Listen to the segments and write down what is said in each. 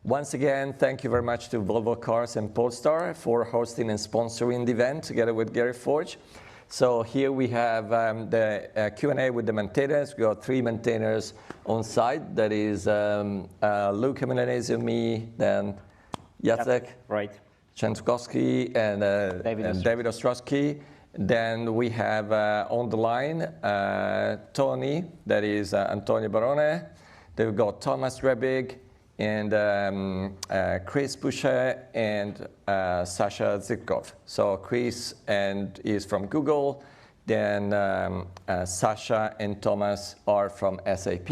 Once again, thank you very much to Volvo Cars and Polestar for hosting and sponsoring the event together with GerritForge. So here we have the Q&A with the maintainers. We got 3 maintainers on site. That is Luca, Milanesio, me, then Jacek Centkowski, and David Ostrovsky. Then we have on the line Tony, that is Antonio Barone. Then we've got Thomas Dräbing, and Chris Poucet, and Sasa Zivkov. So Chris is from Google, then Sasha and Thomas are from SAP,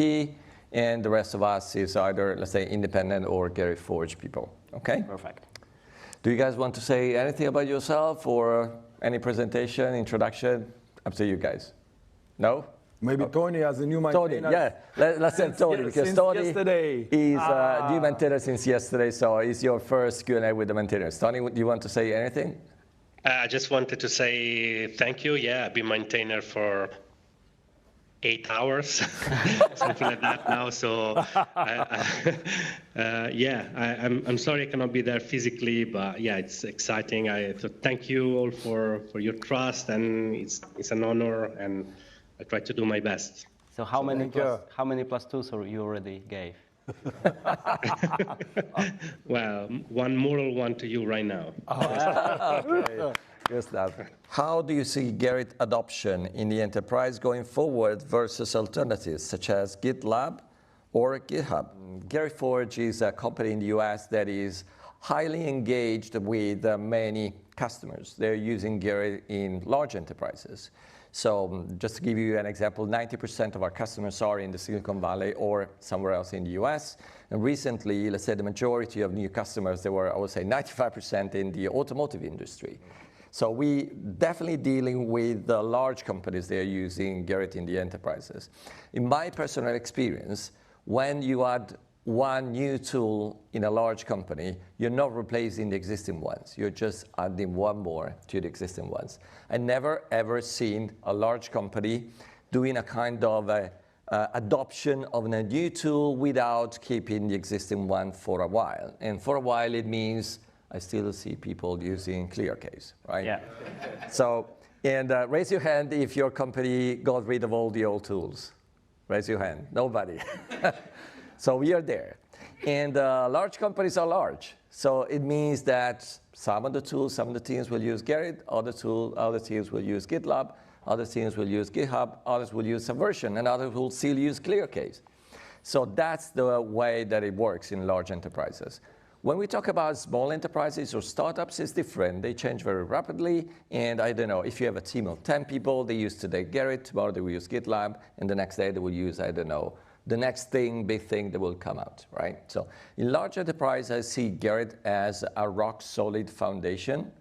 and the rest of us is either, let's say, independent or GerritForge people, okay? Perfect. Do you guys want to say anything about yourself or any presentation, introduction? Up to you guys. No? Maybe Tony has a new maintainer. Tony, yeah. Let's say Tony, because Tony yesterday. is new maintainer since yesterday, so it's your first Q&A with the maintainers. Tony, do you want to say anything? I just wanted to say thank you. Yeah, I've been maintainer for 8 hours, something like that now. So, I'm sorry I cannot be there physically, but yeah, it's exciting. So thank you all for your trust, and it's an honor, and I try to do my best. So how many plus 2s you already gave? Well, one moral one to you right now. Okay. Good stuff. How do you see Gerrit adoption in the enterprise going forward versus alternatives such as GitLab or GitHub? GerritForge is a company in the US that is highly engaged with many customers. They're using Gerrit in large enterprises. So just to give you an example, 90% of our customers are in the Silicon Valley or somewhere else in the US. And recently, let's say the majority of new customers, they were, I would say, 95% in the automotive industry. So we definitely dealing with the large companies that are using Gerrit in the enterprises. In my personal experience, when you add one new tool in a large company, you're not replacing the existing ones. You're just adding one more to the existing ones. I never ever seen a large company doing a kind of adoption of a new tool without keeping the existing one for a while. And for a while, it means I still see people using ClearCase, right? Yeah. So, and raise your hand if your company got rid of all the old tools. Raise your hand. Nobody. So we are there. And large companies are large. So it means that some of the tools, some of the teams will use Gerrit, other teams will use GitLab, other teams will use GitHub, others will use Subversion, and others will still use ClearCase. So that's the way that it works in large enterprises. When we talk about small enterprises or startups, it's different. They change very rapidly. And I don't know, if you have a team of 10 people, they use today Gerrit, tomorrow they will use GitLab, and the next day they will use, I don't know, the next big thing that will come out, right? So in large enterprise, I see Gerrit as a rock-solid foundation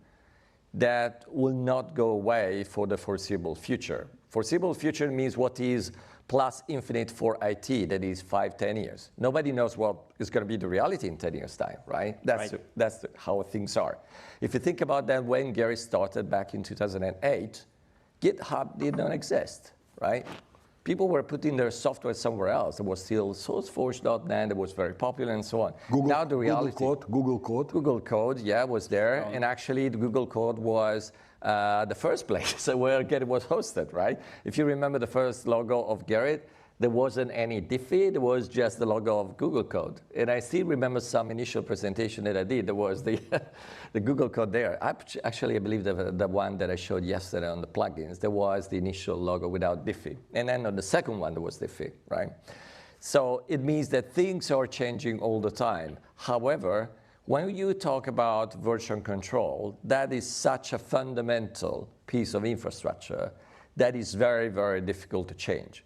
that will not go away for the foreseeable future. Foreseeable future means what is plus infinite for IT, that is 5-10 years. Nobody knows what is going to be the reality in 10 years' time, right? That's how things are. If you think about that, when Gerrit started back in 2008, GitHub did not exist, right? People were putting their software somewhere else. There was still SourceForge.net, that was very popular, and so on. Now the reality, Google Code, yeah, was there. And actually, the Google Code was the first place where Gerrit was hosted, right? If you remember the first logo of Gerrit, there wasn't any diffie, there was just the logo of Google Code. And I still remember some initial presentation that I did, there was the, the Google Code there. Actually, I believe the one that I showed yesterday on the plugins, there was the initial logo without diffie. And then on the second one, there was diffie, right? So it means that things are changing all the time. However, when you talk about version control, that is such a fundamental piece of infrastructure that is very, very difficult to change.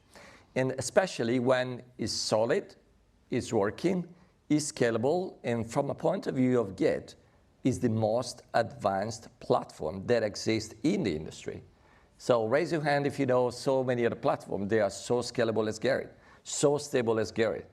And especially when it's solid, it's working, is scalable, and from a point of view of Git, is the most advanced platform that exists in the industry. So raise your hand if you know so many other platforms. They are so scalable as Gerrit, so stable as Gerrit,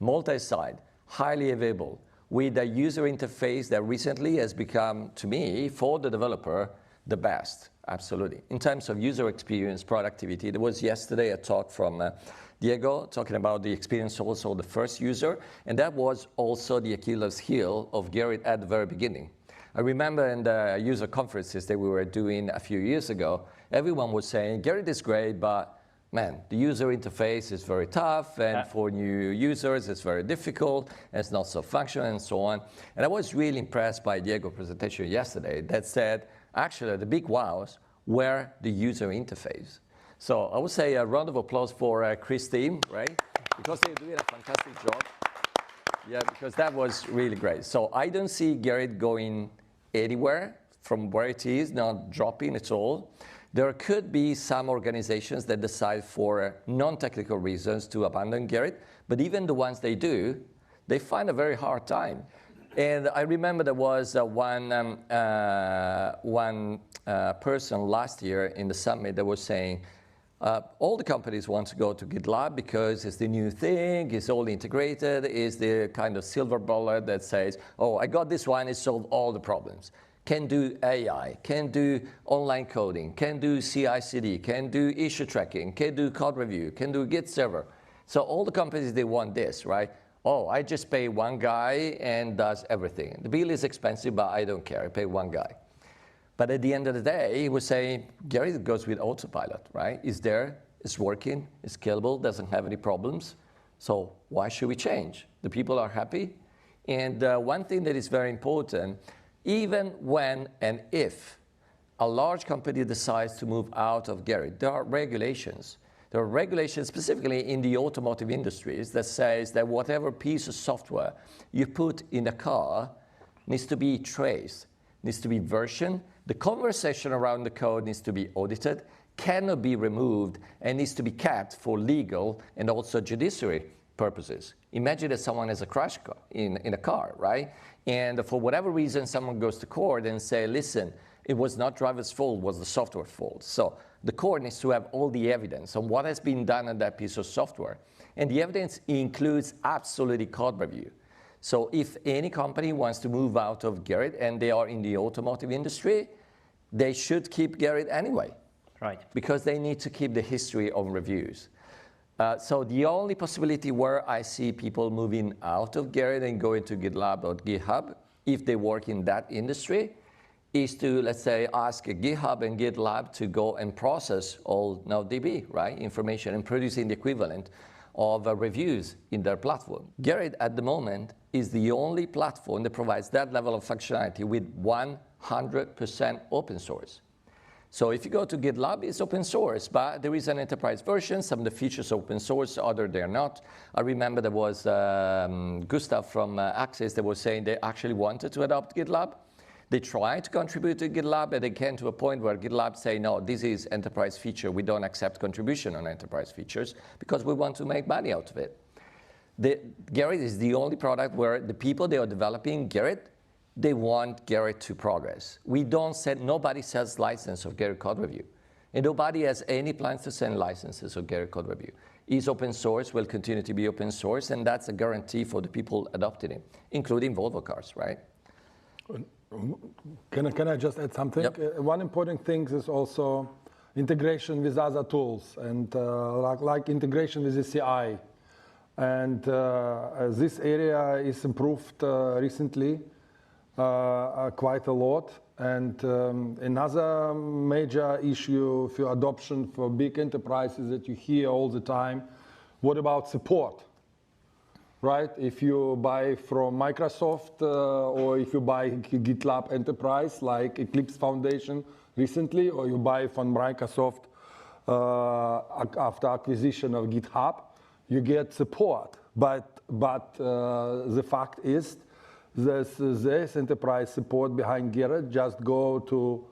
multi-site, highly available, with a user interface that recently has become, to me, for the developer, the best. Absolutely. In terms of user experience, productivity, there was yesterday a talk from Diego, talking about the experience also of the first user, and that was also the Achilles heel of Gerrit at the very beginning. I remember in the user conferences that we were doing a few years ago, everyone was saying, Gerrit is great, but man, the user interface is very tough, and for new users, it's very difficult, and it's not so functional, and so on. And I was really impressed by Diego's presentation yesterday that said, actually, the big wows were the user interface. So I would say a round of applause for Chris' team, right? Because they're doing a fantastic job. Yeah, because that was really great. So I don't see Gerrit going anywhere from where it is, not dropping at all. There could be some organizations that decide for non-technical reasons to abandon Gerrit, but even the ones they do, they find a very hard time. And I remember there was one person last year in the summit that was saying, all the companies want to go to GitLab because it's the new thing, it's all integrated, it's the kind of silver bullet that says, oh, I got this one, it solved all the problems. Can do AI, can do online coding, can do CI/CD, can do issue tracking, can do code review, can do Git server. So all the companies, they want this, right? Oh, I just pay one guy and does everything. The bill is expensive, but I don't care, I pay one guy. But at the end of the day, he was saying, Gerrit goes with autopilot, right? It's there, it's working, it's scalable, doesn't have any problems. So why should we change? The people are happy. And one thing that is very important, even when and if a large company decides to move out of Gerrit, there are regulations. There are regulations specifically in the automotive industries that says that whatever piece of software you put in a car needs to be traced, needs to be versioned. The conversation around the code needs to be audited, cannot be removed, and needs to be kept for legal and also judiciary purposes. Imagine that someone has a crash in a car, right? And for whatever reason, someone goes to court and say, listen, it was not driver's fault, it was the software fault. So the court needs to have all the evidence on what has been done on that piece of software. And the evidence includes absolutely code review. So if any company wants to move out of Gerrit and they are in the automotive industry, they should keep Gerrit anyway. Right. Because they need to keep the history of reviews. So the only possibility where I see people moving out of Gerrit and going to GitLab or GitHub, if they work in that industry, is to, let's say, ask GitHub and GitLab to go and process all DB, right, information and producing the equivalent of reviews in their platform. Gerrit, at the moment, is the only platform that provides that level of functionality with 100% open source. So if you go to GitLab, it's open source, but there is an enterprise version. Some of the features are open source, other they're not. I remember there was Gustav from Access that was saying they actually wanted to adopt GitLab. They tried to contribute to GitLab, and they came to a point where GitLab say, no, this is enterprise feature. We don't accept contribution on enterprise features because we want to make money out of it. Gerrit is the only product where the people they are developing Gerrit, they want Gerrit to progress. We don't sell, nobody sells license of Gerrit Code Review. And nobody has any plans to send licenses of Gerrit Code Review. It's open source, will continue to be open source, and that's a guarantee for the people adopting it, including Volvo cars, right? Can I just add something? Yep. One important thing is also integration with other tools, and like integration with the CI. And this area is improved recently quite a lot. And another major issue for adoption for big enterprises that you hear all the time, what about support? Right? If you buy from Microsoft or if you buy GitLab Enterprise like Eclipse Foundation recently, or you buy from Microsoft after acquisition of GitHub, you get support. But the fact is there's enterprise support behind Gerrit. Just go to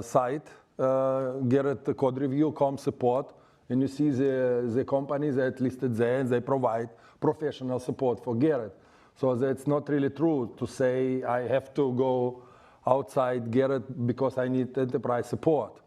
site, Gerrit Code Review.com support, and you see the companies that listed there, and they provide professional support for Gerrit. So that's not really true to say I have to go outside Gerrit because I need enterprise support.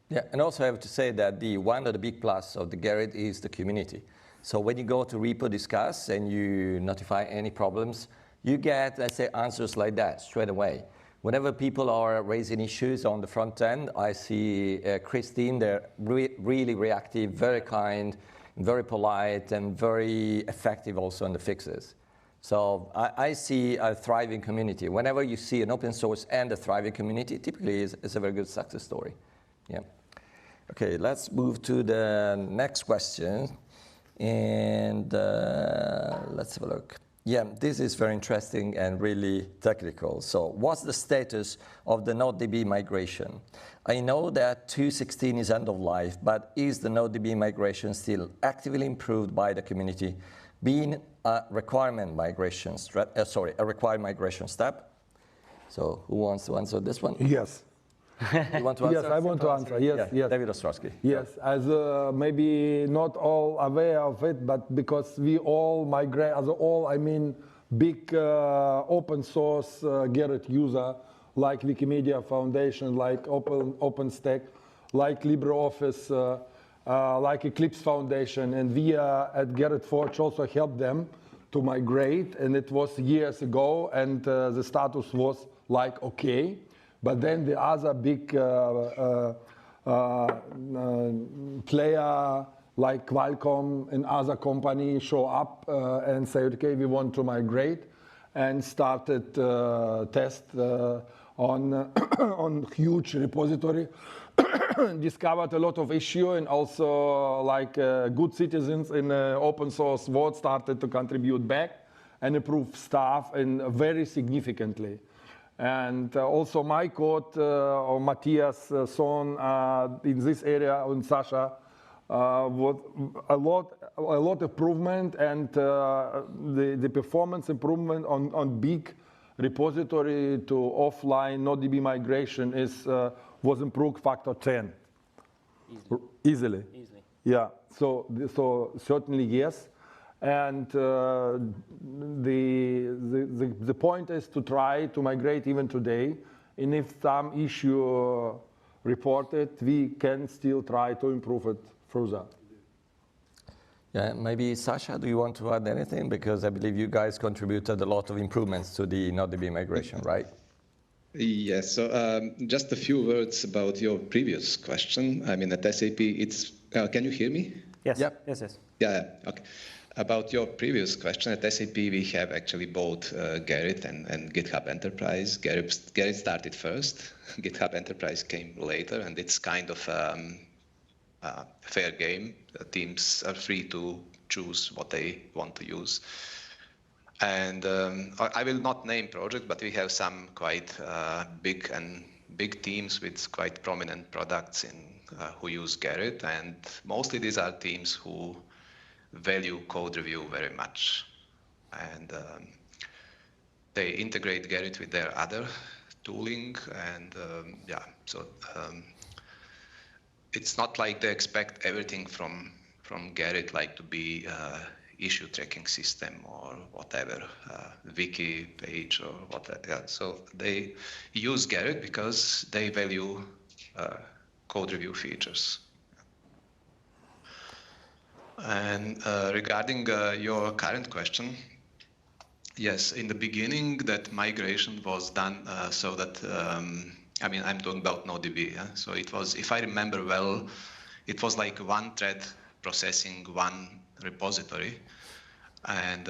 Yeah, and also I have to say that one of the big plus of the Gerrit is the community. So when you go to repo discuss and you notify any problems, you get, let's say, answers like that straight away. Whenever people are raising issues on the front end, I see Christine, they're really reactive, very kind, very polite, and very effective also in the fixes. So I see a thriving community. Whenever you see an open source and a thriving community, typically it's a very good success story. Yeah. Okay, let's move to the next question. And let's have a look. Yeah, this is very interesting and really technical. So what's the status of the NodeDB migration? I know that 2.16 is end of life, but is the NodeDB migration still actively improved by the community, being a required migration step? So who wants to answer this one? Yes. You want to answer? Yes, I want to answer. Yes, yeah. yes. David Ostrovsky. Yes, as maybe not all aware of it, but because we all migrate, as all, I mean, big open source Gerrit user, like Wikimedia Foundation, like OpenStack, like LibreOffice, like Eclipse Foundation, and we at GerritForge also helped them to migrate, and it was years ago, and the status was like okay. But then the other big player like Qualcomm and other companies show up and say, okay, we want to migrate, and started test on huge repository. Discovered a lot of issue, and also like good citizens in open source world started to contribute back and improve stuff, and very significantly. And also my code, or Matthias' son in this area, and Sasha, was a lot improvement, and the performance improvement on big repository to offline NodeDB migration was improved factor 10. Easily. Yeah, so certainly yes. And the point is to try to migrate even today. And if some issue reported, we can still try to improve it further. Yeah, maybe Sasha, do you want to add anything? Because I believe you guys contributed a lot of improvements to the NodeDB migration, right? Yes, so just a few words about your previous question. I mean, at SAP, it's, can you hear me? Yes, Yep. yes. Yeah, okay. About your previous question, at SAP, we have actually both Gerrit and GitHub Enterprise. Gerrit started first, GitHub Enterprise came later, and it's kind of a fair game. Teams are free to choose what they want to use. And I will not name project, but we have some quite big teams with quite prominent products who use Gerrit, and mostly these are teams who value code review very much, and they integrate Gerrit with their other tooling, and it's not like they expect everything from Gerrit, like to be issue tracking system or whatever, wiki page or whatever. Yeah. So they use Gerrit because they value code review features. And regarding your current question, yes, in the beginning that migration was done so that, I mean, I'm talking about NodeDB. Yeah? So it was, if I remember well, it was like one thread processing one repository. And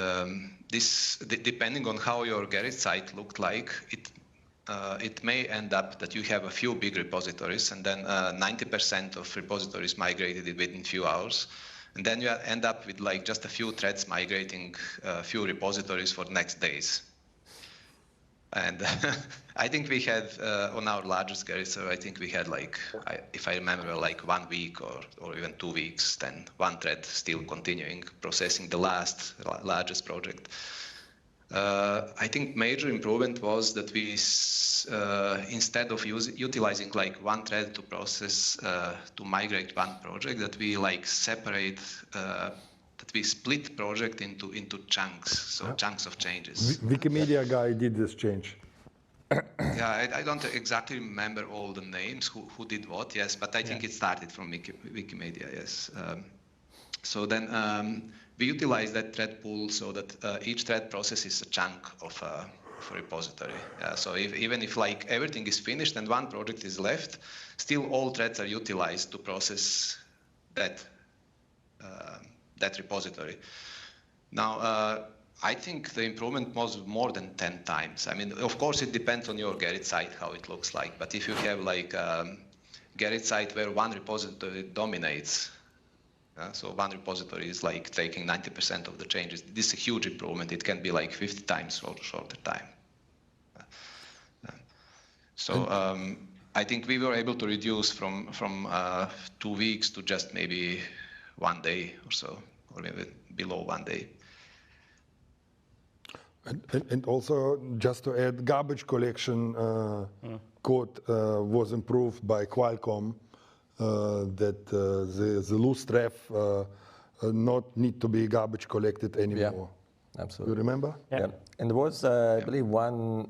this, depending on how your Gerrit site looked like, it may end up that you have a few big repositories, and then 90% of repositories migrated within a few hours. And then you end up with like just a few threads migrating a few repositories for the next days. And I think we had on our largest Gerrit server, I think we had like, if I remember, like 1 week or even 2 weeks, then one thread still continuing processing the largest project. I think major improvement was that we, instead of utilizing like one thread to process, to migrate one project, that we like separate, that we split project into chunks, so chunks of changes. Wikimedia guy did this change. Yeah, I don't exactly remember all the names, who did what, yes, but I think it started from Wikimedia, yes. So then we utilize that thread pool so that each thread processes a chunk of a repository. So even if like everything is finished and one project is left, still all threads are utilized to process that that repository. Now, I think the improvement was more than 10 times. I mean, of course, it depends on your Gerrit site, how it looks like. But if you have like a Gerrit site where one repository dominates, so one repository is like taking 90% of the changes, this is a huge improvement. It can be like 50 times shorter time. I think we were able to reduce from 2 weeks to just maybe 1 day or so, or maybe below 1 day. And also, just to add, garbage collection code was improved by Qualcomm, that the loose ref not need to be garbage collected anymore. Yeah, absolutely. You remember? Yeah. And there was, I believe, one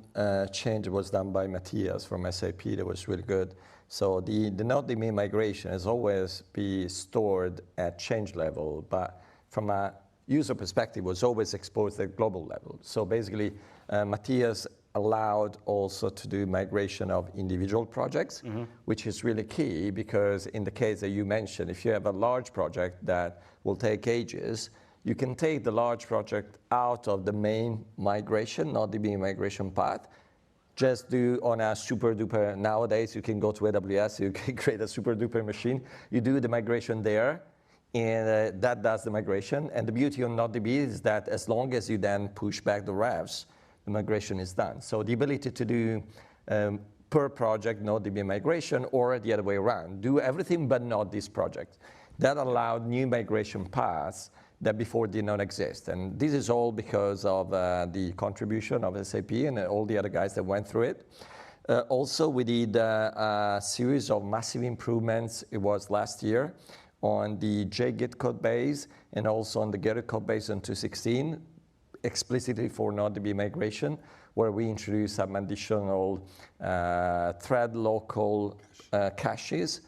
change was done by Matthias from SAP that was really good. So the NodeDB migration has always been stored at change level, but from a user perspective was always exposed at global level. So basically, Matthias allowed also to do migration of individual projects, which is really key because in the case that you mentioned, if you have a large project that will take ages, you can take the large project out of the main migration, NodeDB migration path, just do on a super duper, nowadays you can go to AWS, you can create a super duper machine, you do the migration there, and that does the migration. And the beauty of NodeDB is that as long as you then push back the refs, the migration is done. So the ability to do per project NodeDB migration or the other way around, do everything but not this project. That allowed new migration paths that before did not exist. And this is all because of the contribution of SAP and all the other guys that went through it. Also, we did a series of massive improvements, it was last year, on the JGit code base and also on the Gerrit code base on 2.16, explicitly for NodeDB migration, where we introduced some additional thread local caches.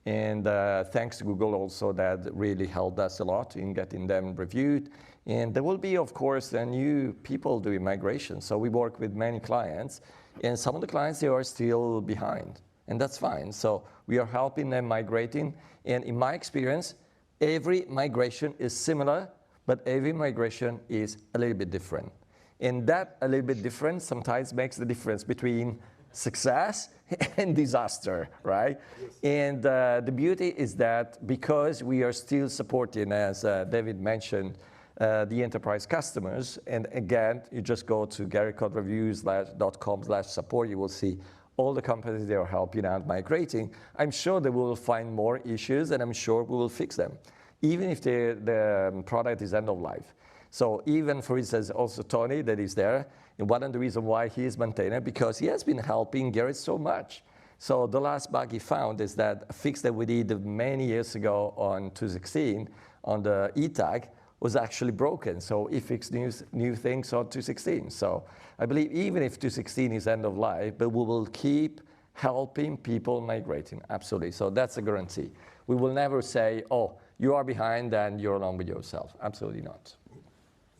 And thanks to Google also, that really helped us a lot in getting them reviewed. And there will be, of course, new people doing migration. So we work with many clients, and some of the clients, they are still behind. And that's fine. So we are helping them migrating. And in my experience, every migration is similar, but every migration is a little bit different. And that a little bit different sometimes makes the difference between success and disaster, right? Yes. And the beauty is that because we are still supporting, as David mentioned, the enterprise customers, and again, you just go to gerritcodereviews.com/support, you will see all the companies they are helping out migrating. I'm sure they will find more issues, and I'm sure we will fix them, even if the product is end of life. So even, for instance, also Tony that is there, and one of the reasons why he is maintainer, because he has been helping Gerrit so much. So the last bug he found is that a fix that we did many years ago on 2.16 on the e-tag was actually broken. So he fixed new things on 2.16. So I believe even if 2.16 is end of life, but we will keep helping people migrating, absolutely. So that's a guarantee. We will never say, oh, you are behind and you're alone with yourself. Absolutely not.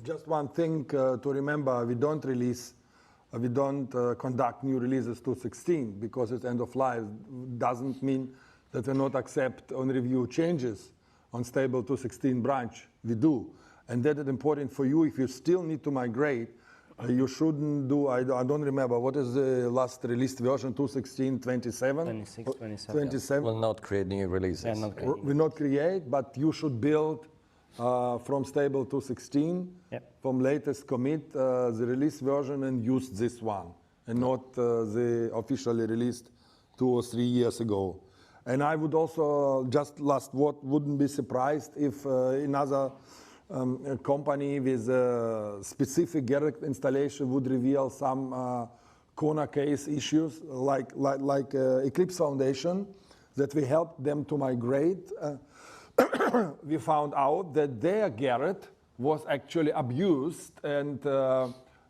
Just one thing to remember, we don't conduct new releases 2.16 because it's end of life. Doesn't mean that we not accept on review changes on stable 2.16 branch. We do. And that is important for you. If you still need to migrate, you shouldn't do, I don't remember, what is the last released version, 2.16, 27? 26, 27. 27. We'll not create new releases. Yeah, not create. We'll not create, but you should build from stable 2.16, from latest commit, the release version, and use this one, and not the officially released 2 or 3 years ago. And I would also, just last word, wouldn't be surprised if another company with a specific Gerrit installation would reveal some corner case issues, like Eclipse Foundation, that we helped them to migrate. We found out that their Gerrit was actually abused, and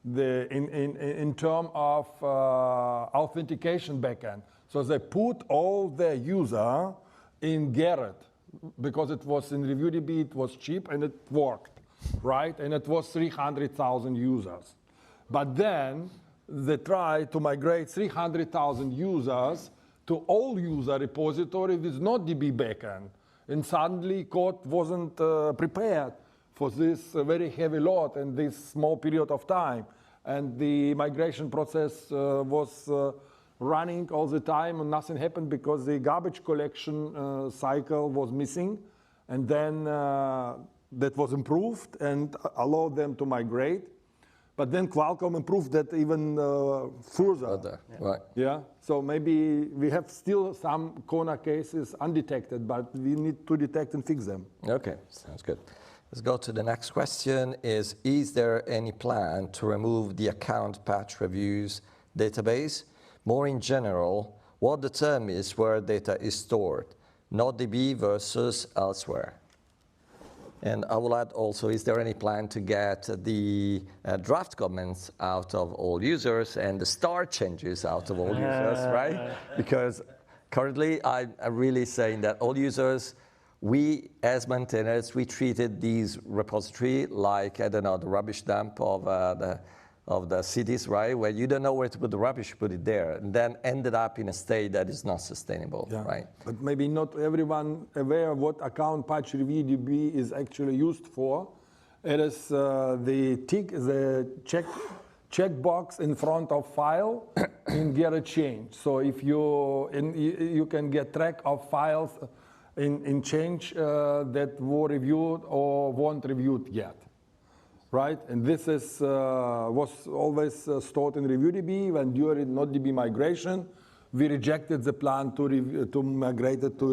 in terms of authentication backend. So they put all their user in Gerrit because it was in ReviewDB, it was cheap and it worked, right? And it was 300,000 users. But then they tried to migrate 300,000 users to all user repository with not DB backend. And suddenly code wasn't prepared for this very heavy load and this small period of time. And the migration process was running all the time and nothing happened because the garbage collection cycle was missing. And then that was improved and allowed them to migrate. But then Qualcomm improved that even further. Right. Yeah. So maybe we have still some corner cases undetected, but we need to detect and fix them. Okay, sounds good. Let's go to the next question is there any plan to remove the account patch reviews database? More in general, what determines where data is stored? NodeDB versus elsewhere. And I will add also, is there any plan to get the draft comments out of all users and the star changes out of all users, right? Because currently I'm really saying that all users, we as maintainers, we treated these repository like, I don't know, the rubbish dump of the cities, right? Where you don't know where to put the rubbish, you put it there, and then ended up in a state that is not sustainable, right? But maybe not everyone aware of what account patch review DB is actually used for. It is the checkbox in front of file in Gerrit change. So if you can get track of files in change that were reviewed or weren't reviewed yet. Right, and this is was always stored in ReviewDB. When during NodeDB migration, we rejected the plan to migrate it to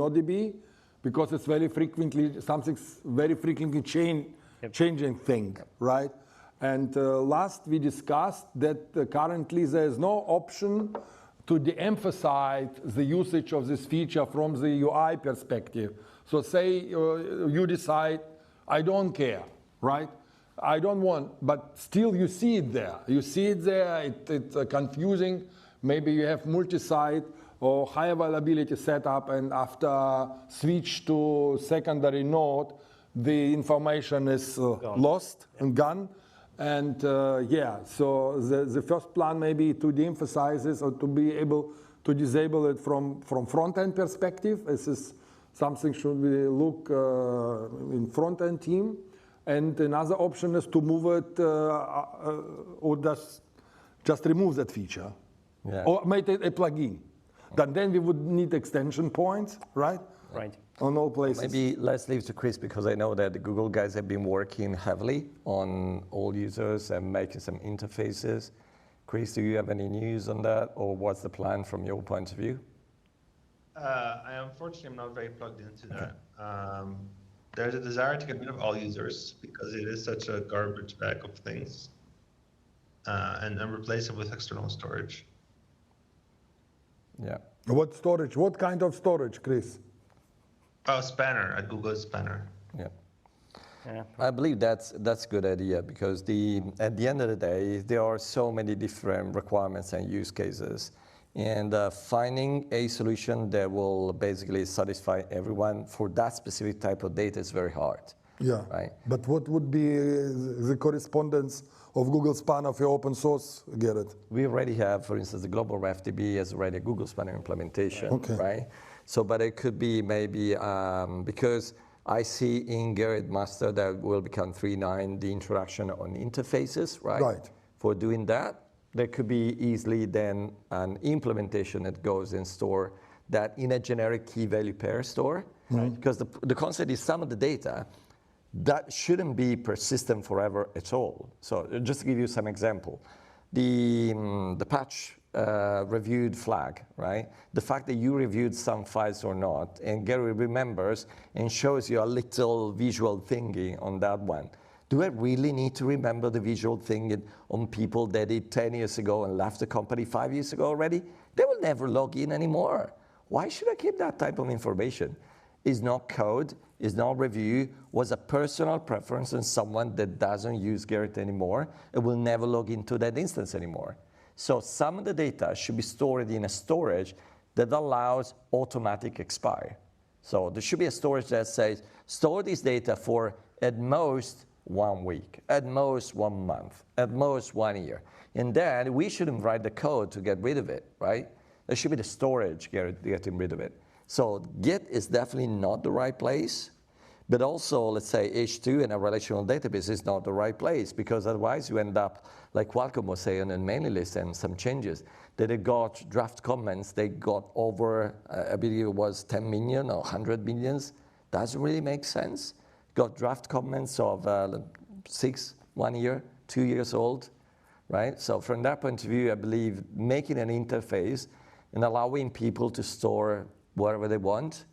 NodeDB because it's very frequently changing thing, right? And last we discussed that currently there is no option to de-emphasize the usage of this feature from the UI perspective. So say you decide, I don't care. Right? I don't want, but still you see it there. You see it there, it's confusing. Maybe you have multi-site or high availability setup, and after switch to secondary node, the information is lost and gone. And so the first plan maybe to de-emphasize this or to be able to disable it from front-end perspective. This is something should we look in front-end team. And another option is to move it or just remove that feature or make it a plugin. Then we would need extension points, right? Right. On all places. Maybe let's leave to Chris because I know that the Google guys have been working heavily on all users and making some interfaces. Chris, do you have any news on that, or what's the plan from your point of view? I unfortunately am not very plugged into that. There's a desire to get rid of all users because it is such a garbage bag of things, and replace it with external storage. Yeah. What storage? What kind of storage, Chris? Oh, Spanner, at Google Spanner. Yeah. I believe that's a good idea because at the end of the day, there are so many different requirements and use cases. And finding a solution that will basically satisfy everyone for that specific type of data is very hard. Yeah. Right? But what would be the correspondence of Google Spanner for open source, Gerrit? We already have, for instance, the global RefDB has already a Google Spanner implementation, right? So, but it could be maybe because I see in Gerrit Master that will become 3.9 the introduction on interfaces, right? Right. For doing that. There could be easily then an implementation that goes and store that in a generic key value pair store. Right. Because the concept is some of the data that shouldn't be persistent forever at all. So just to give you some example, the patch reviewed flag, right? The fact that you reviewed some files or not, and Gerrit remembers and shows you a little visual thingy on that one. Do I really need to remember the visual thing on people that did 10 years ago and left the company 5 years ago already? They will never log in anymore. Why should I keep that type of information? It's not code, it's not review, was a personal preference on someone that doesn't use Gerrit anymore and will never log into that instance anymore. So some of the data should be stored in a storage that allows automatic expire. So there should be a storage that says, store this data for at most 1 week, at most 1 month, at most 1 year. And then we shouldn't write the code to get rid of it, right? There should be the storage getting rid of it. So Git is definitely not the right place, But also, let's say H2 in a relational database is not the right place, because otherwise you end up, like Qualcomm was saying in mailing list and some changes, that they got draft comments, they got over, I believe it was 10 million or 100 millions. Doesn't really make sense. Got draft comments of 1 year, 2 years old, right? So from that point of view, I believe making an interface and allowing people to store whatever they want,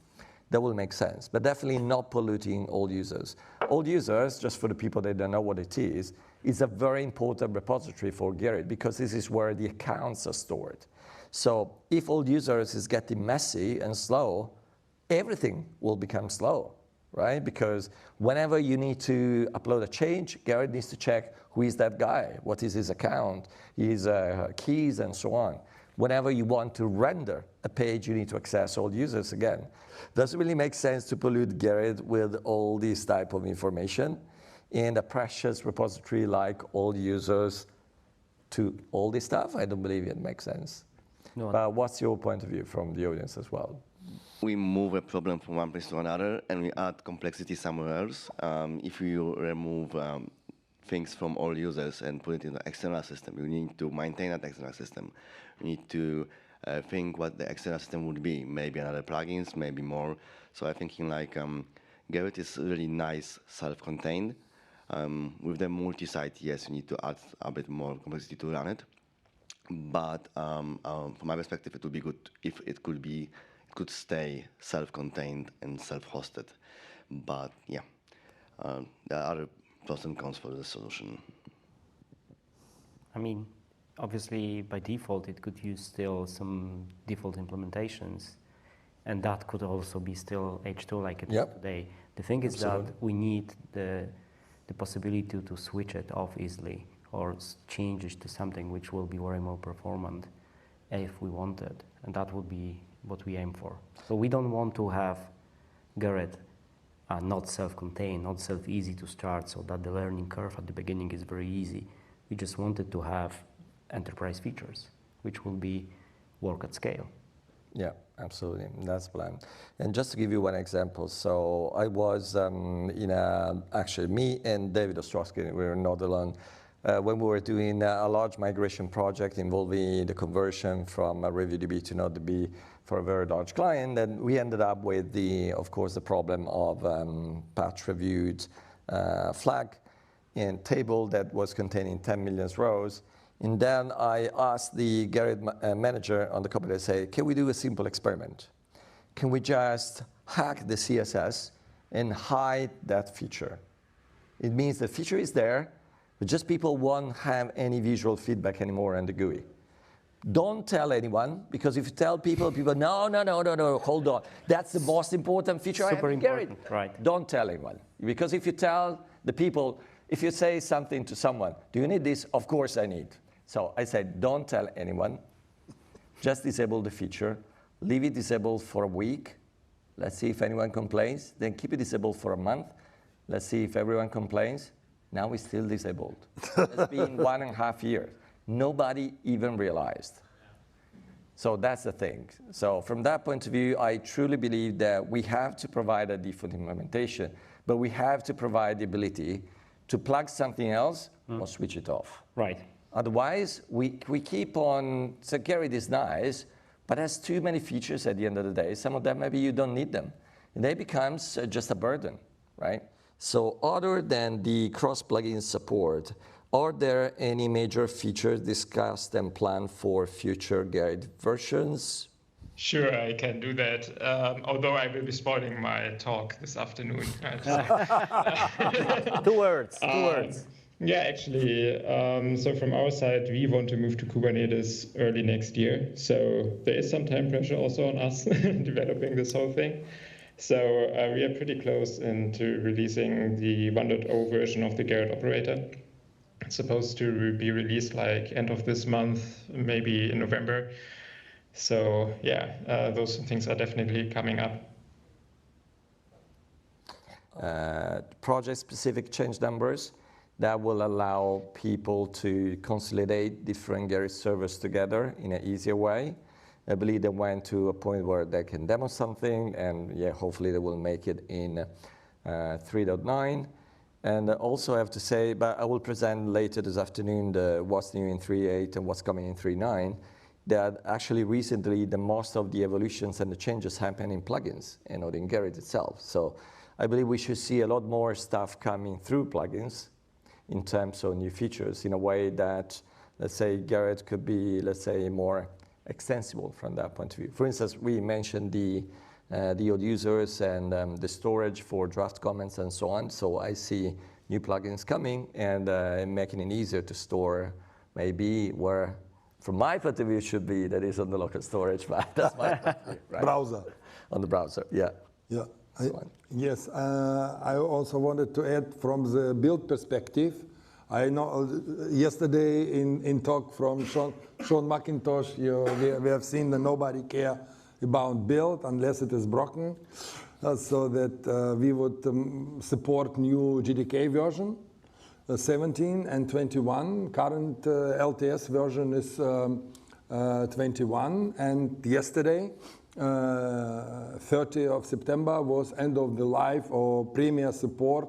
that will make sense, but definitely not polluting all users. All users, just for the people that don't know what it is a very important repository for Gerrit, because this is where the accounts are stored. So if all users is getting messy and slow, everything will become slow, right? Because whenever you need to upload a change, Gerrit needs to check who is that guy, what is his account, his keys, and so on. Whenever you want to render a page, you need to access all users again. Doesn't really make sense to pollute Gerrit with all this type of information in a precious repository like all users to all this stuff. I don't believe it makes sense. No. But what's your point of view from the audience as well? We move a problem from one place to another, and we add complexity somewhere else. If you remove things from all users and put it in the external system, you need to maintain that external system. You need to think what the external system would be. Maybe another plugins, maybe more. So I'm thinking like Gerrit is really nice, self-contained. With the multi-site, yes, you need to add a bit more complexity to run it. But from my perspective, it would be good if it could stay self-contained and self-hosted. But yeah, there are other pros and cons for the solution. I mean, obviously, by default, it could use still some default implementations, and that could also be still H2 like it is today. The thing is that we need the possibility to switch it off easily or change it to something which will be very more performant if we want it, and that would be what we aim for. So we don't want to have Gerrit not self-contained, not self-easy to start, so that the learning curve at the beginning is very easy. We just wanted to have enterprise features, which will be work at scale. Yeah, absolutely. That's the plan. And just to give you one example, so I was actually me and David Ostrovsky, we were not alone, when we were doing a large migration project involving the conversion from ReviewDB to NodeDB for a very large client, and we ended up with of course, the problem of patch reviewed flag and table that was containing 10 million rows. And then I asked the Gerrit manager on the company to say, can we do a simple experiment? Can we just hack the CSS and hide that feature? It means the feature is there, but just people won't have any visual feedback anymore in the GUI. Don't tell anyone, because if you tell people, no, hold on. That's the most important feature I have in Gerrit. Right. Don't tell anyone, because if you tell the people, if you say something to someone, do you need this? Of course I need. So I said, don't tell anyone, just disable the feature, leave it disabled for a week, let's see if anyone complains, then keep it disabled for a month, let's see if everyone complains. Now it's still disabled. It's been 1.5 years. Nobody even realized. So that's the thing. So from that point of view, I truly believe that we have to provide a default implementation, but we have to provide the ability to plug something else or switch it off. Right. Otherwise, we keep on, so Gerrit is nice, but has too many features at the end of the day. Some of them, maybe you don't need them. And they becomes just a burden, right? So other than the cross-plugin support, are there any major features discussed and planned for future Gerrit versions? Sure, I can do that, although I will be spoiling my talk this afternoon. Two words. Yeah, actually, so from our side, we want to move to Kubernetes early next year. So there is some time pressure also on us developing this whole thing. So we are pretty close into releasing the 1.0 version of the Gerrit operator. It's supposed to be released like end of this month, maybe in November. So yeah, those things are definitely coming up. Project-specific change numbers that will allow people to consolidate different Gerrit servers together in an easier way. I believe they went to a point where they can demo something, and yeah, hopefully they will make it in 3.9. And also I have to say, but I will present later this afternoon what's new in 3.8 and what's coming in 3.9, that actually recently the most of the evolutions and the changes happen in plugins and not in Gerrit itself. So I believe we should see a lot more stuff coming through plugins in terms of new features in a way that, let's say, Gerrit could be, let's say, more extensible from that point of view. For instance, we mentioned the old users and the storage for draft comments and so on. So I see new plugins coming and making it easier to store maybe where, from my point of view, it should be, that is on the local storage, but that's my point of view, right? Browser. On the browser, yeah. Yeah. Yes, I also wanted to add from the build perspective. I know yesterday in talk from Sean McIntosh, we have seen that nobody care about build unless it is broken, so that we would support new GDK version, 17 and 21. Current LTS version is 21, and yesterday, 30 of September, was end of the life or premier support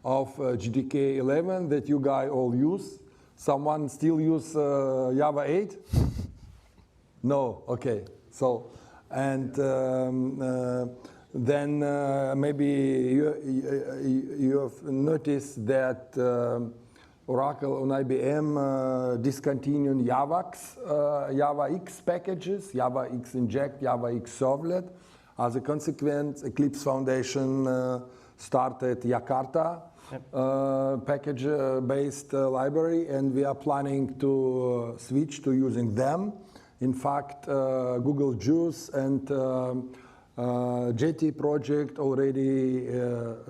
of GDK 11 that you guys all use. Someone still use Java 8? No, okay. So, and then maybe you have noticed that Oracle on IBM discontinued Java X packages, Java X Inject, Java X Servlet. As a consequence, Eclipse Foundation started Jakarta package-based library, and we are planning to switch to using them. In fact, Google Juice and JT project already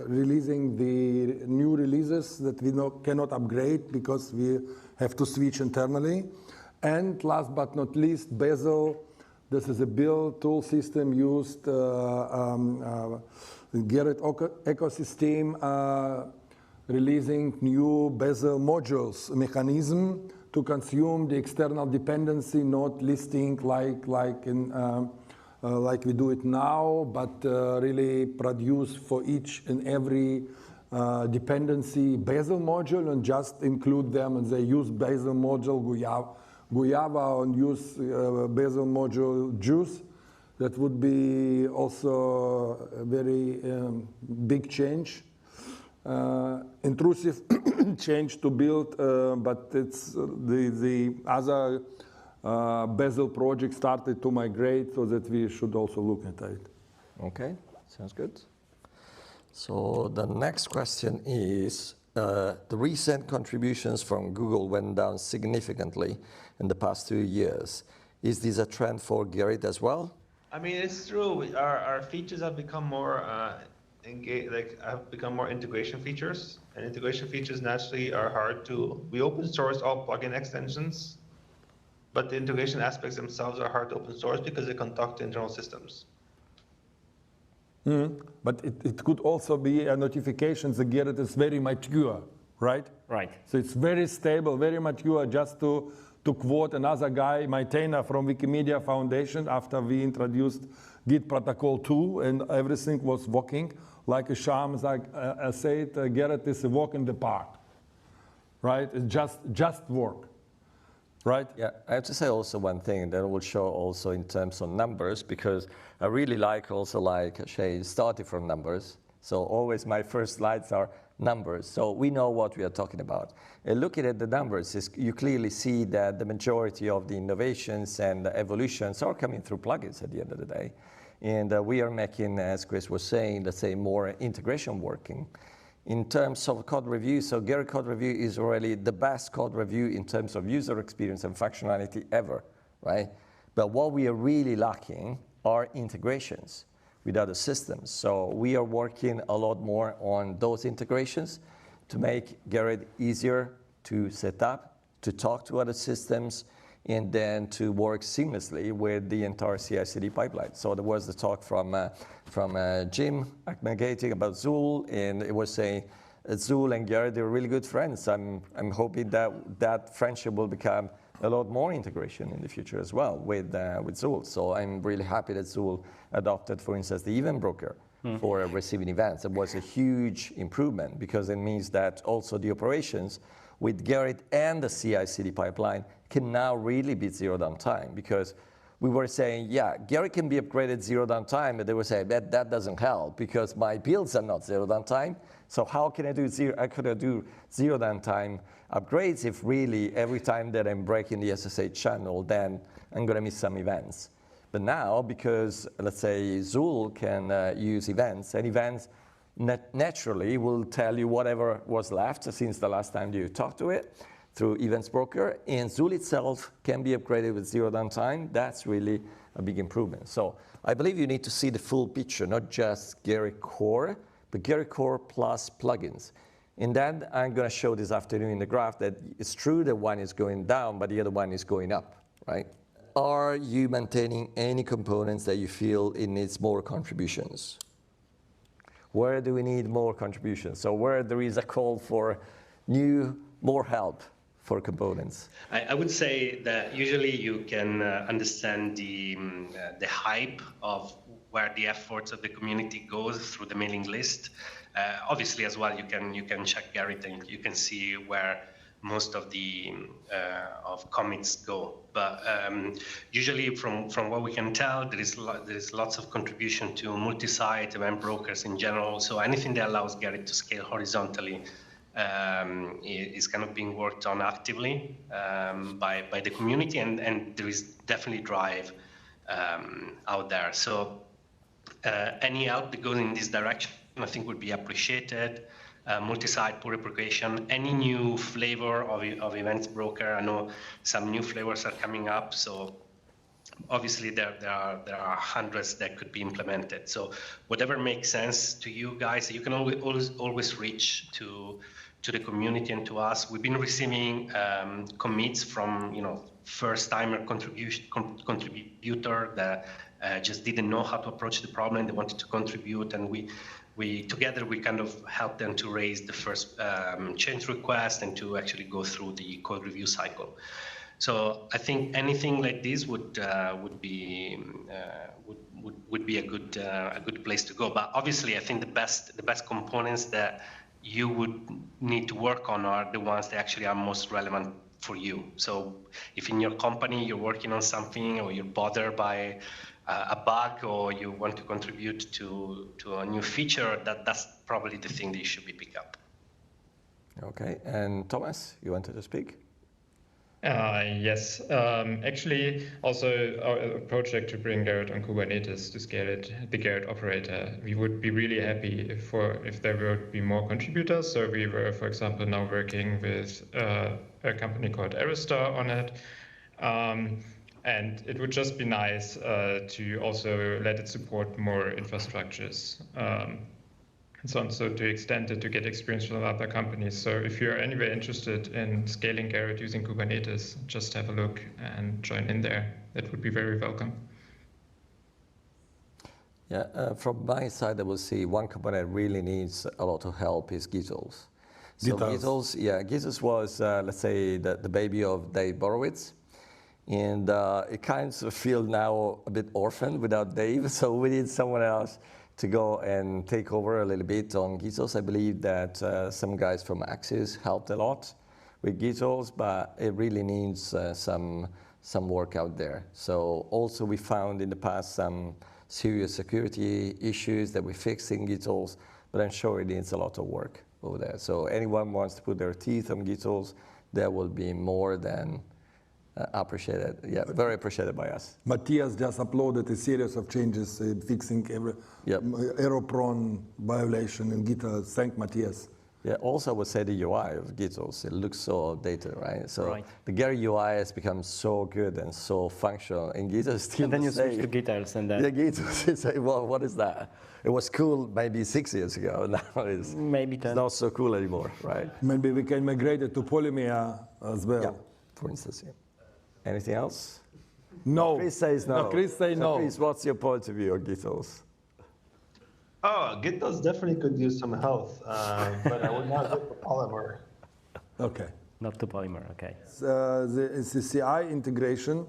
releasing the new releases that we cannot upgrade because we have to switch internally. And last but not least, Bazel. This is a build tool system used Gerrit ecosystem releasing new Bazel modules mechanism to consume the external dependency, not listing like we do it now, but really produce for each and every dependency Bazel module and just include them, and they use Bazel module Guava and use Bazel module Juice. That would be also a very big change. Intrusive change to build, but it's the other Bazel project started to migrate, so that we should also look at it. Okay, sounds good. So the next question is, the recent contributions from Google went down significantly in the past 2 years. Is this a trend for Gerrit as well? I mean, it's true. Our features have become more have become more integration features, and integration features naturally are hard to. We open source all plugin extensions, but the integration aspects themselves are hard to open source because they can talk to internal systems. But it could also be a notification that Gerrit is very mature, right? Right. So it's very stable, very mature. Just to quote another guy, maintainer from Wikimedia Foundation, after we introduced Git Protocol 2 and everything was working like a charm, like I said, Gerrit is a walk in the park, right? It just work. Right? Yeah, I have to say also one thing that will show also in terms of numbers, because I really like also, like Shay started from numbers. So always my first slides are numbers. So we know what we are talking about. And looking at the numbers, you clearly see that the majority of the innovations and the evolutions are coming through plugins at the end of the day. And we are making, as Chris was saying, let's say more integration working. In terms of code review, so Gerrit code review is already the best code review in terms of user experience and functionality ever, right? But what we are really lacking are integrations with other systems. So we are working a lot more on those integrations to make Gerrit easier to set up, to talk to other systems, and then to work seamlessly with the entire CI/CD pipeline. So there was the talk from Jim aggregating about Zool, and it was saying Zool and Gerrit are really good friends. I'm hoping that friendship will become a lot more integration in the future as well with Zool. So I'm really happy that Zool adopted, for instance, the event broker for receiving events. It was a huge improvement because it means that also the operations with Gerrit and the CI/CD pipeline can now really be zero downtime, because we were saying, yeah, Gerrit can be upgraded zero downtime, but they were saying that doesn't help because my builds are not zero downtime. So how can I do zero downtime upgrades if really every time that I'm breaking the SSH channel, then I'm going to miss some events. But now, because let's say Zul can use events, and events naturally will tell you whatever was left since the last time you talked to it through Events Broker, and Zul itself can be upgraded with zero downtime. That's really a big improvement. So I believe you need to see the full picture, not just Gerrit Core, but Gerrit Core plus plugins. And then I'm going to show this afternoon in the graph that it's true that one is going down, but the other one is going up, right? Are you maintaining any components that you feel it needs more contributions? Where do we need more contributions? So where there is a call for more help for components? I would say that usually you can understand the hype of where the efforts of the community goes through the mailing list. Obviously, as well, you can check Gerrit and you can see where most of the commits go. But usually, from what we can tell, there is lots of contribution to multi-site event brokers in general. So anything that allows Gerrit to scale horizontally is kind of being worked on actively by the community, and there is definitely drive out there. So any help that goes in this direction, I think, would be appreciated. Multi-site, pull replication, any new flavor of events broker. I know some new flavors are coming up, so obviously there are hundreds that could be implemented. So whatever makes sense to you guys, you can always reach to the community and to us. We've been receiving commits from first-timer contributor that just didn't know how to approach the problem. They wanted to contribute, and we together kind of helped them to raise the first change request and to actually go through the code review cycle. So I think anything like this would be a good place to go. But obviously, I think the best components that you would need to work on are the ones that actually are most relevant for you. So if in your company you're working on something, or you're bothered by a bug, or you want to contribute to a new feature, that's probably the thing that you should be pick up. Okay, and Thomas, you wanted to speak? Yes, actually, also a project to bring Gerrit on Kubernetes to scale it, the Gerrit operator. We would be really happy if there would be more contributors. So we were, for example, now working with a company called Aristar on it. And it would just be nice to also let it support more infrastructures. And so on, so to extend it to get experience from other companies. So if you're anywhere interested in scaling Gerrit using Kubernetes, just have a look and join in there. That would be very welcome. Yeah, from my side, I will see one component that really needs a lot of help is Gittles. So Gittles was, let's say, the baby of Dave Borowitz. And it kind of feels now a bit orphaned without Dave, so we need someone else to go and take over a little bit on Gittles. I believe that some guys from Axis helped a lot with Gittles, but it really needs some work out there. So also we found in the past some serious security issues that we fixed in Gittles, but I'm sure it needs a lot of work over there. So anyone wants to put their teeth on Gittles, that will be more than appreciated, yeah, very appreciated by us. Matthias just uploaded a series of changes fixing every error-prone violation in Gittles. Thank Matthias. Yeah, also I would say the UI of Gittles, it looks so outdated, right? So the Gerrit UI has become so good and so functional, and Gittles still and then the same. You switch to Gittles and then... Yeah, Gittles is like, well, what is that? It was cool maybe 6 years ago, now it's maybe 10. It's not so cool anymore, right? Maybe we can migrate it to Polymere as well. Yeah, for instance, yeah. Anything else? No. Chris says no. Chris says no. Chris, what's your point of view on Gittles? Oh, Gittles definitely could use some health, but I would not go for Polymer. Okay. Not to Polymer, okay. The CI integration,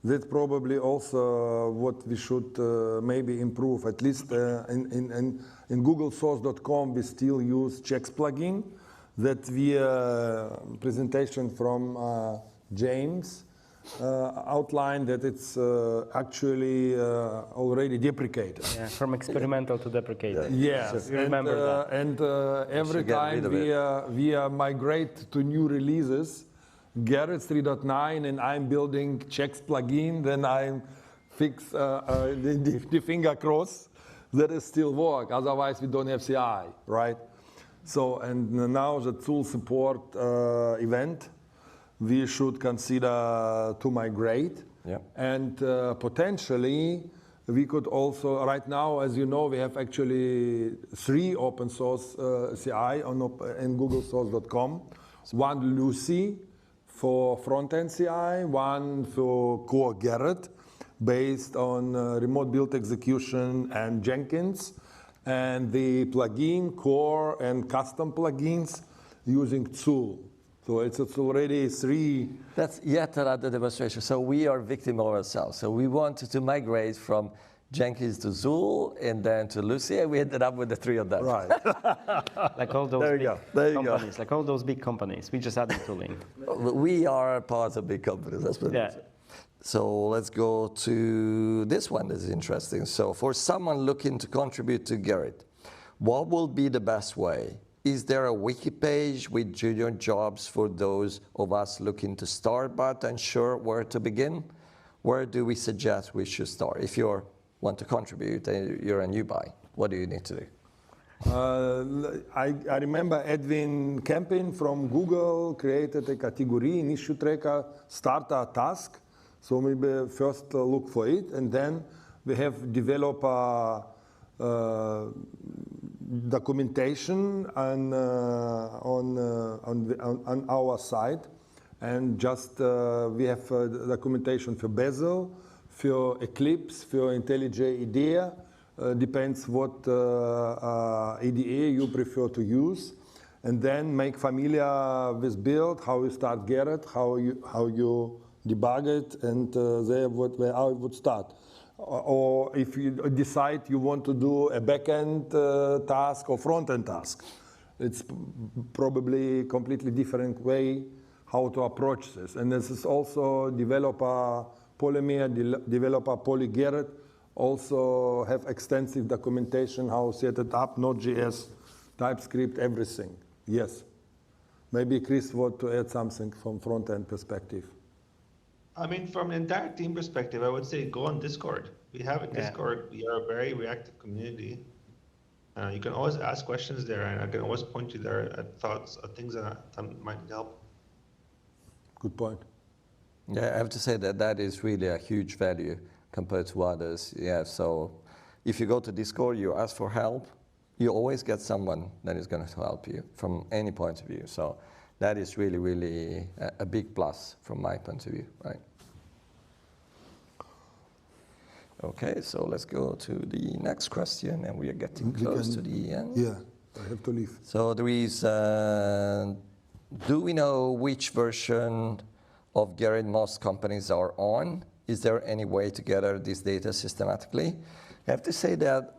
That's probably also what we should maybe improve. At least in GoogleSource.com, we still use checks plugin. That via presentation from James outlined that it's actually already deprecated. Yeah, from experimental to deprecated. Yes, remember that. And every time we migrate to new releases, Gerrit 3.9, and I'm building checks plugin, then I fix the finger cross that it still work. Otherwise, we don't have CI, right? So, and now the tool support event, we should consider to migrate. Yeah. And potentially, we could also, right now, as you know, we have actually 3 open source CI in GoogleSource.com. One Lucy for front-end CI, one for core Gerrit, based on remote build execution and Jenkins, and the plugin, core, and custom plugins using tool. So it's already 3. That's yet another demonstration. So we are victim of ourselves. So we wanted to migrate from Jenkins to Zool and then to Lucy, and we ended up with the 3 of them. Right. Like all those There you go. There you go. companies, like all those big companies, we just added tooling. We are part of big companies. That's what Yeah. it is. So let's go to this one. This is interesting. So for someone looking to contribute to Gerrit, what will be the best way? Is there a wiki page with junior jobs for those of us looking to start but unsure where to begin? Where do we suggest we should start? If you want to contribute and you're a newbie, what do you need to do? I remember Edwin Kempin from Google created a category in issue tracker, start a task. So maybe first look for it, and then we have developer documentation on our side, and just we have documentation for Bezel, for Eclipse, for IntelliJ IDEA. Depends what IDE you prefer to use, and then make familiar with build, how you start Gerrit, how you debug it, and how it would start. Or if you decide you want to do a back-end task or front-end task, it's probably a completely different way how to approach this. And this is also developer Polymer, developer PolyGerrit, also have extensive documentation how to set it up, Node.js, TypeScript, everything. Yes. Maybe Chris want to add something from front-end perspective. I mean, from an entire team perspective, I would say go on Discord. We have a Discord. We are a very reactive community. You can always ask questions there, and I can always point you there at thoughts, at things that might help. Good point. Yeah, I have to say that is really a huge value compared to others. Yeah, so if you go to Discord, you ask for help, you always get someone that is going to help you from any point of view. So that is really, really a big plus from my point of view, right? Okay, so let's go to the next question, and we are getting close to the end. Yeah, I have to leave. So there is, do we know which version of Gerrit most companies are on? Is there any way to gather this data systematically? I have to say that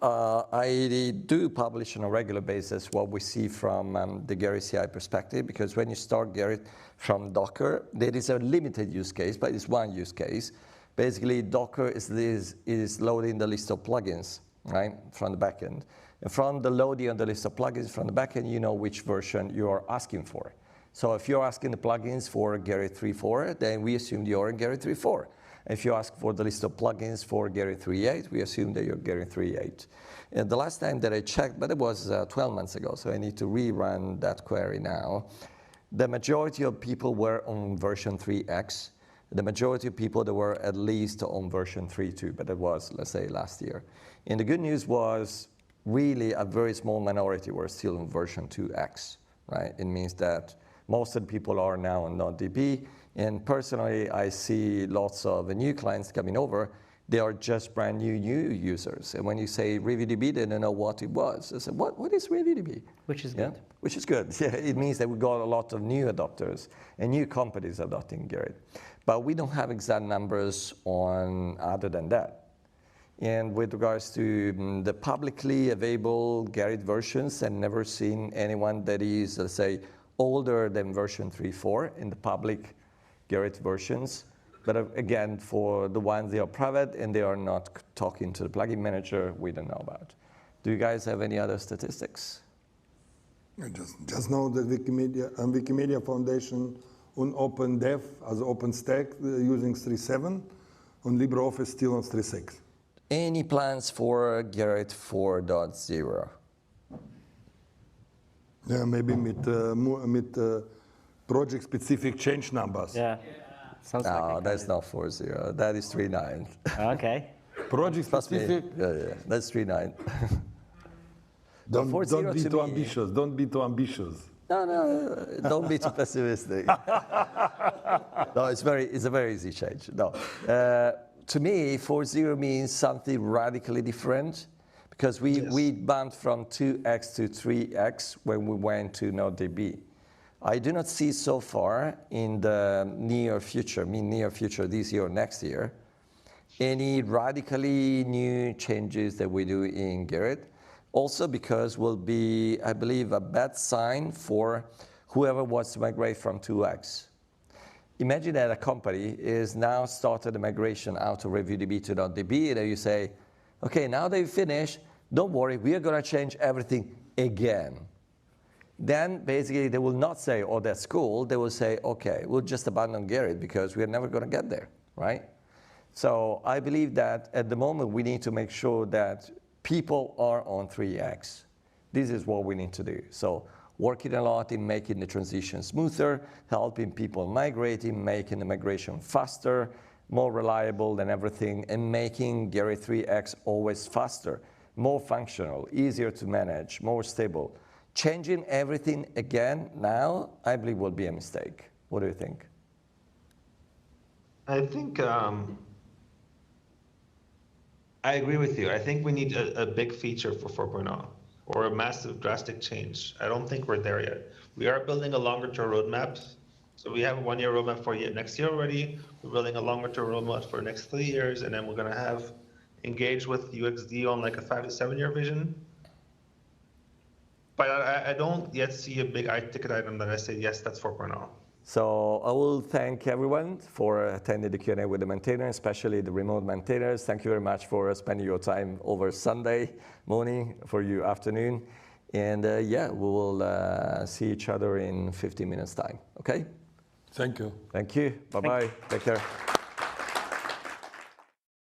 I do publish on a regular basis what we see from the Gerrit CI perspective, because when you start Gerrit from Docker, there is a limited use case, but it's one use case. Basically, Docker is loading the list of plugins, right, from the backend. And from the loading of the list of plugins from the backend, you know which version you are asking for. So if you're asking the plugins for Gerrit 3.4, then we assume you're in Gerrit 3.4. If you ask for the list of plugins for Gerrit 3.8, we assume that you're Gerrit 3.8. And the last time that I checked, but it was 12 months ago, so I need to rerun that query now. The majority of people were on version 3x. The majority of people that were at least on version 3.2, but it was, let's say, last year. And the good news was really a very small minority were still on version 2x, right? It means that most of the people are now on NodeDB. And personally, I see lots of new clients coming over. They are just brand new users. And when you say ReviewDB, they don't know what it was. I said, what is ReviewDB? Which is good. Which is good. Yeah, it means that we got a lot of new adopters and new companies adopting Gerrit. But we don't have exact numbers on other than that. And with regards to the publicly available Gerrit versions, I've never seen anyone that is, let's say, older than version 3.4 in the public Gerrit versions. But again, for the ones that are private and they are not talking to the plugin manager, we don't know about. Do you guys have any other statistics? I just know that Wikimedia Foundation on OpenDev as OpenStack using 3.7, on LibreOffice still on 3.6. Any plans for Gerrit 4.0? Yeah, maybe with project-specific change numbers. Yeah. Sounds No, that's not 4.0. That is 3.9. Okay. Project-specific. Yeah, that's 3.9. Don't be 4.0 too ambitious. Don't be too ambitious. No, don't be too pessimistic. No, it's a very easy change. No, to me, 4.0 means something radically different, because we bumped from 2x to 3x when we went to NodeDB. I do not see so far in the near future, this year or next year, any radically new changes that we do in Gerrit. Also because will be, I believe, a bad sign for whoever wants to migrate from 2x. Imagine that a company is now started a migration out of ReviewDB to NodeDB, and then you say, okay, now that you finish, don't worry, we are going to change everything again. Then basically they will not say, oh, that's cool. They will say, okay, we'll just abandon Gerrit because we're never going to get there, right? So I believe that at the moment we need to make sure that people are on 3x. This is what we need to do. So working a lot in making the transition smoother, helping people migrating, making the migration faster, more reliable than everything, and making Gerrit 3x always faster, more functional, easier to manage, more stable. Changing everything again now, I believe, will be a mistake. What do you think? I think I agree with you. I think we need a big feature for 4.0 or a massive drastic change. I don't think we're there yet. We are building a longer term roadmap. So we have a 1 year roadmap for next year already. We're building a longer term roadmap for the next 3 years. And then we're going to have engaged with UXD on like a 5 to 7 year vision. But I don't yet see a big ticket item that I say, yes, that's 4.0. So I will thank everyone for attending the Q&A with the maintainers, especially the remote maintainers. Thank you very much for spending your time over Sunday morning for your afternoon. And yeah, we will see each other in 15 minutes time, okay? Thank you. Thank you. Bye-bye. Take care.